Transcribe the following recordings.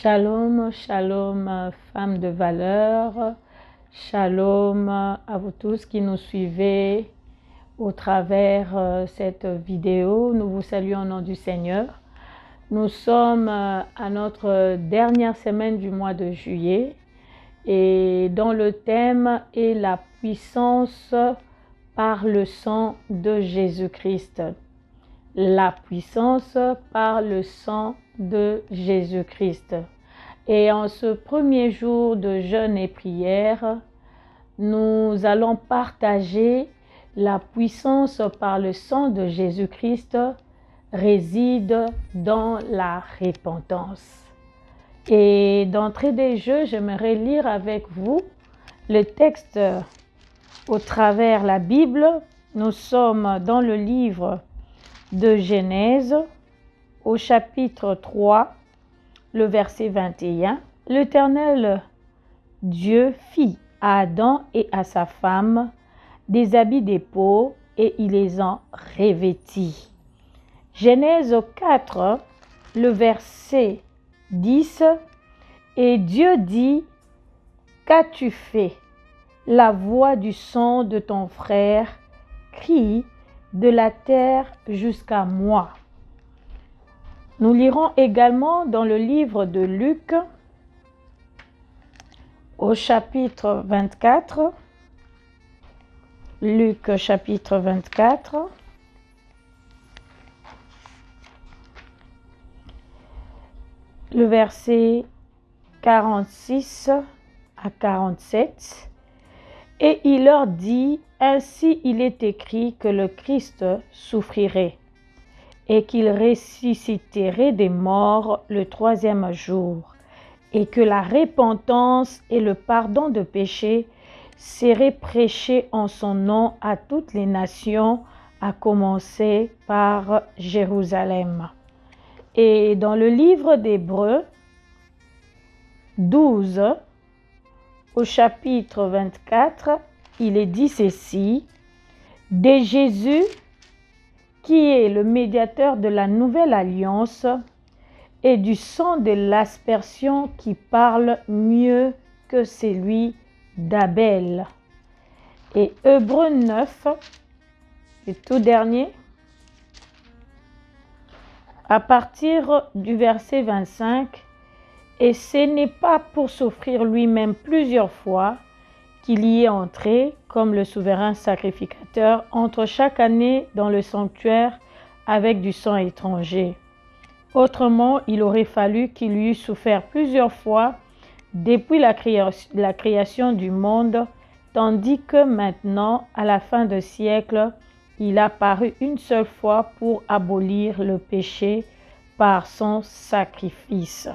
Shalom, shalom, femmes de valeur. Shalom à vous tous qui nous suivez au travers cette vidéo. Nous vous saluons au nom du Seigneur. Nous sommes à notre dernière semaine du mois de juillet et dont le thème est la puissance par le sang de Jésus-Christ. La puissance par le sang de Jésus-Christ. Et en ce premier jour de jeûne et prière, nous allons partager la puissance par le sang de Jésus-Christ réside dans la repentance. Et d'entrée des jeux, j'aimerais lire avec vous le texte au travers la Bible. Nous sommes dans le livre de Genèse, au chapitre 3, le verset 21. L'Éternel Dieu fit à Adam et à sa femme des habits de peau et il les en revêtit. Genèse 4, le verset 10. Et Dieu dit, qu'as-tu fait? La voix du sang de ton frère crie de la terre jusqu'à moi. Nous lirons également dans le livre de Luc, au chapitre 24, Luc chapitre 24, le verset 46 à 47, et il leur dit, ainsi il est écrit que le Christ souffrirait et qu'il ressusciterait des morts le troisième jour, et que la repentance et le pardon de péchés seraient prêchés en son nom à toutes les nations, à commencer par Jérusalem. Et dans le livre d'Hébreux 12, au chapitre 24, il est dit ceci, « De Jésus, qui est le médiateur de la nouvelle alliance, et du sang de l'aspersion qui parle mieux que celui d'Abel. » Et Hébreux 9, le tout dernier, à partir du verset 25, « Et ce n'est pas pour s'offrir lui-même plusieurs fois qu'il y est entré, comme le souverain sacrificateur, entre chaque année dans le sanctuaire avec du sang étranger. Autrement, il aurait fallu qu'il eût souffert plusieurs fois depuis la création du monde, tandis que maintenant, à la fin du siècle, il a paru une seule fois pour abolir le péché par son sacrifice.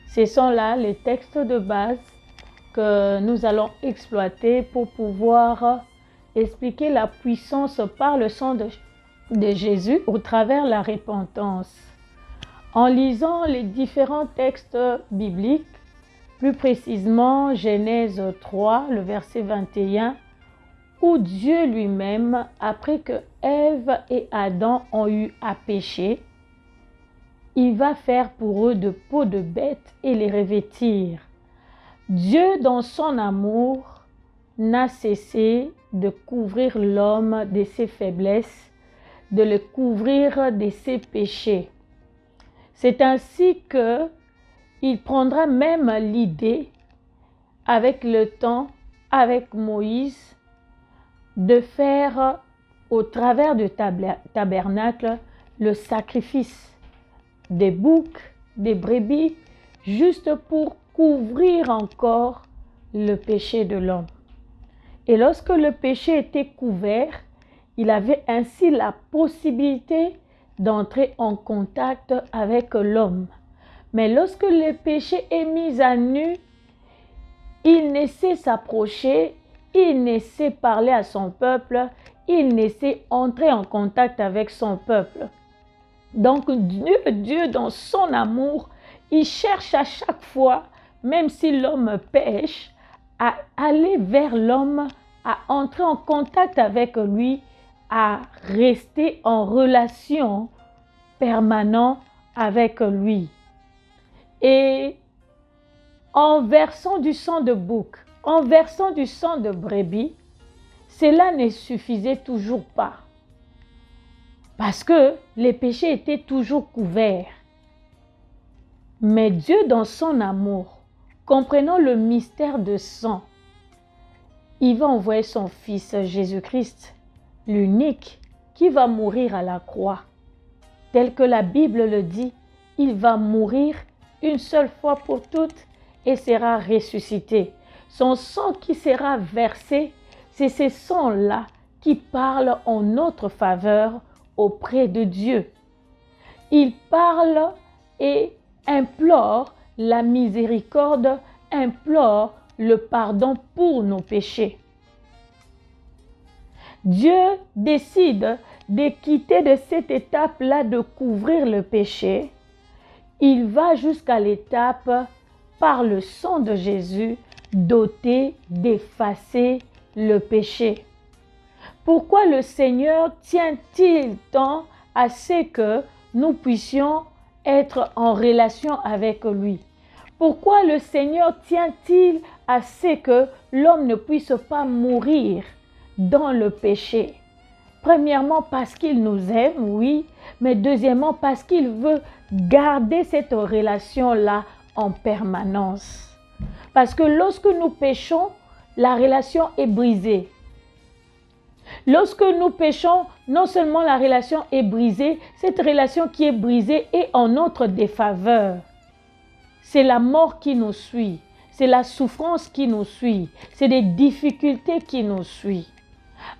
Ce sont là les textes de base que nous allons exploiter pour pouvoir expliquer la puissance par le sang de Jésus au travers la repentance. En lisant les différents textes bibliques, plus précisément Genèse 3, le verset 21, où Dieu lui-même, après que Ève et Adam ont eu à pécher, il va faire pour eux de peaux de bêtes et les revêtir. Dieu, dans son amour, n'a cessé de couvrir l'homme de ses faiblesses, de le couvrir de ses péchés. C'est ainsi qu'il prendra même l'idée, avec le temps, avec Moïse, de faire au travers du tabernacle le sacrifice des boucs, des brebis, juste pour couvrir encore le péché de l'homme. Et lorsque le péché était couvert, il avait ainsi la possibilité d'entrer en contact avec l'homme. Mais lorsque le péché est mis à nu, il ne sait s'approcher, il ne sait parler à son peuple, il ne sait entrer en contact avec son peuple. Donc Dieu, dans son amour, il cherche à chaque fois, même si l'homme pêche, à aller vers l'homme, à entrer en contact avec lui, à rester en relation permanente avec lui. Et en versant du sang de bouc, en versant du sang de brebis, cela ne suffisait toujours pas. Parce que les péchés étaient toujours couverts. Mais Dieu, dans son amour, comprenant le mystère de sang, il va envoyer son Fils Jésus-Christ, l'unique, qui va mourir à la croix. Tel que la Bible le dit, il va mourir une seule fois pour toutes et sera ressuscité. Son sang qui sera versé, c'est ce sang-là qui parle en notre faveur auprès de Dieu. Il parle et implore la miséricorde, implore le pardon pour nos péchés. Dieu décide de quitter de cette étape-là de couvrir le péché. Il va jusqu'à l'étape, par le sang de Jésus, d'ôter, d'effacer le péché. Pourquoi le Seigneur tient-il tant à ce que nous puissions être en relation avec lui? Pourquoi le Seigneur tient-il à ce que l'homme ne puisse pas mourir dans le péché? Premièrement, parce qu'il nous aime, oui, mais deuxièmement, parce qu'il veut garder cette relation-là en permanence. Parce que lorsque nous péchons, la relation est brisée. Lorsque nous péchons, non seulement la relation est brisée, cette relation qui est brisée est en notre défaveur. C'est la mort qui nous suit, c'est la souffrance qui nous suit, c'est des difficultés qui nous suivent.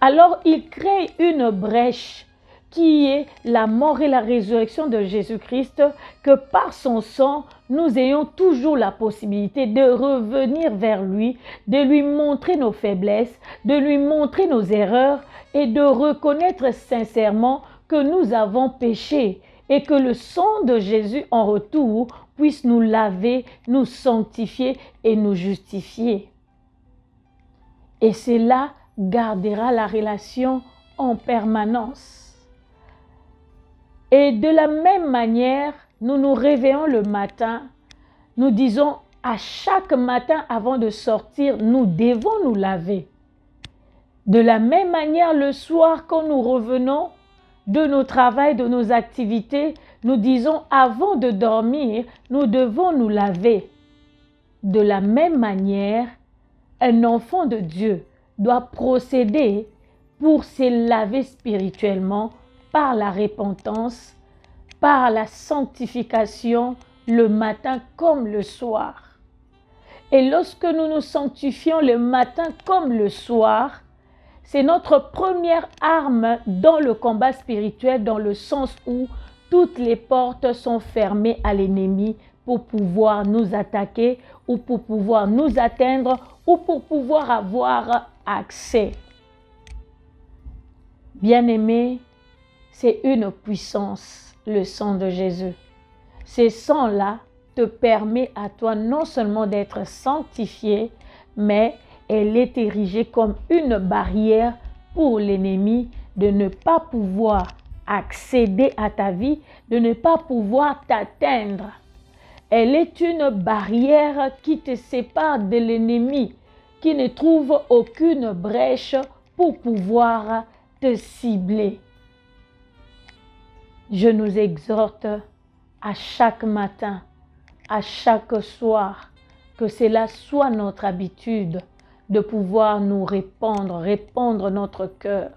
Alors il crée une brèche qui est la mort et la résurrection de Jésus-Christ, que par son sang, nous ayons toujours la possibilité de revenir vers lui, de lui montrer nos faiblesses, de lui montrer nos erreurs et de reconnaître sincèrement que nous avons péché et que le sang de Jésus en retour puisse nous laver, nous sanctifier et nous justifier. Et cela gardera la relation en permanence. Et de la même manière, nous nous réveillons le matin, nous disons à chaque matin avant de sortir, nous devons nous laver. De la même manière, le soir, quand nous revenons de nos travaux, de nos activités, nous disons avant de dormir, nous devons nous laver. De la même manière, un enfant de Dieu doit procéder pour se laver spirituellement par la repentance, par la sanctification le matin comme le soir. Et lorsque nous nous sanctifions le matin comme le soir, c'est notre première arme dans le combat spirituel, dans le sens où toutes les portes sont fermées à l'ennemi pour pouvoir nous attaquer ou pour pouvoir nous atteindre ou pour pouvoir avoir accès. Bien-aimés, c'est une puissance, le sang de Jésus. Ce sang-là te permet à toi non seulement d'être sanctifié, mais elle est érigée comme une barrière pour l'ennemi de ne pas pouvoir accéder à ta vie, de ne pas pouvoir t'atteindre. Elle est une barrière qui te sépare de l'ennemi, qui ne trouve aucune brèche pour pouvoir te cibler. Je nous exhorte à chaque matin, à chaque soir, que cela soit notre habitude de pouvoir nous répandre notre cœur.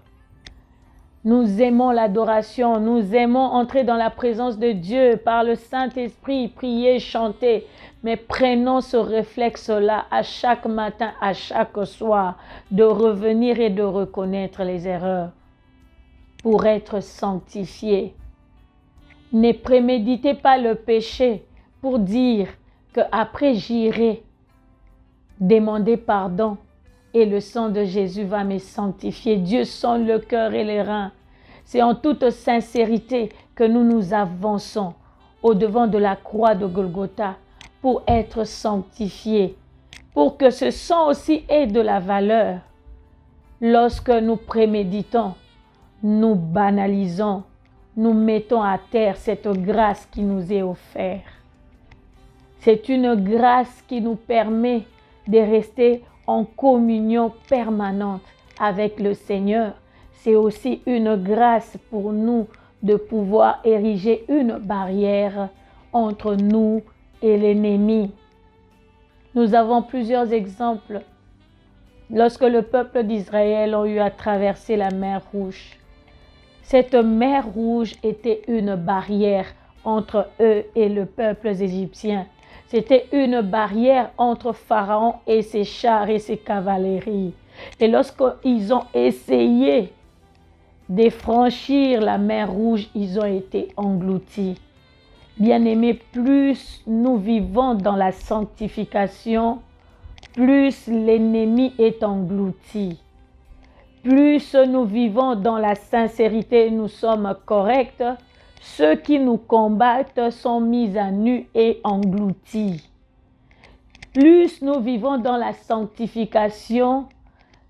Nous aimons l'adoration, nous aimons entrer dans la présence de Dieu par le Saint-Esprit, prier, chanter. Mais prenons ce réflexe-là à chaque matin, à chaque soir, de revenir et de reconnaître les erreurs pour être sanctifiés. Ne préméditez pas le péché pour dire qu'après j'irai demander pardon et le sang de Jésus va me sanctifier. Dieu sonde le cœur et les reins. C'est en toute sincérité que nous nous avançons au-devant de la croix de Golgotha pour être sanctifiés, pour que ce sang aussi ait de la valeur. Lorsque nous préméditons, nous banalisons, nous mettons à terre cette grâce qui nous est offerte. C'est une grâce qui nous permet de rester en communion permanente avec le Seigneur. C'est aussi une grâce pour nous de pouvoir ériger une barrière entre nous et l'ennemi. Nous avons plusieurs exemples. Lorsque le peuple d'Israël a eu à traverser la mer Rouge, cette mer Rouge était une barrière entre eux et le peuple égyptien. C'était une barrière entre Pharaon et ses chars et ses cavaleries. Et lorsqu'ils ont essayé de franchir la mer Rouge, ils ont été engloutis. Bien-aimés, plus nous vivons dans la sanctification, plus l'ennemi est englouti. Plus nous vivons dans la sincérité, nous sommes corrects, ceux qui nous combattent sont mis à nu et engloutis. Plus nous vivons dans la sanctification,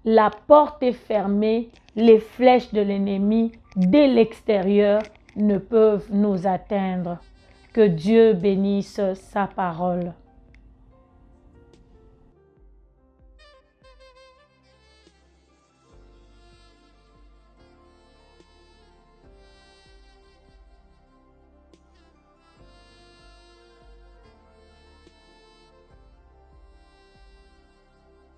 la porte est fermée, les flèches de l'ennemi dès l'extérieur ne peuvent nous atteindre. Que Dieu bénisse sa parole.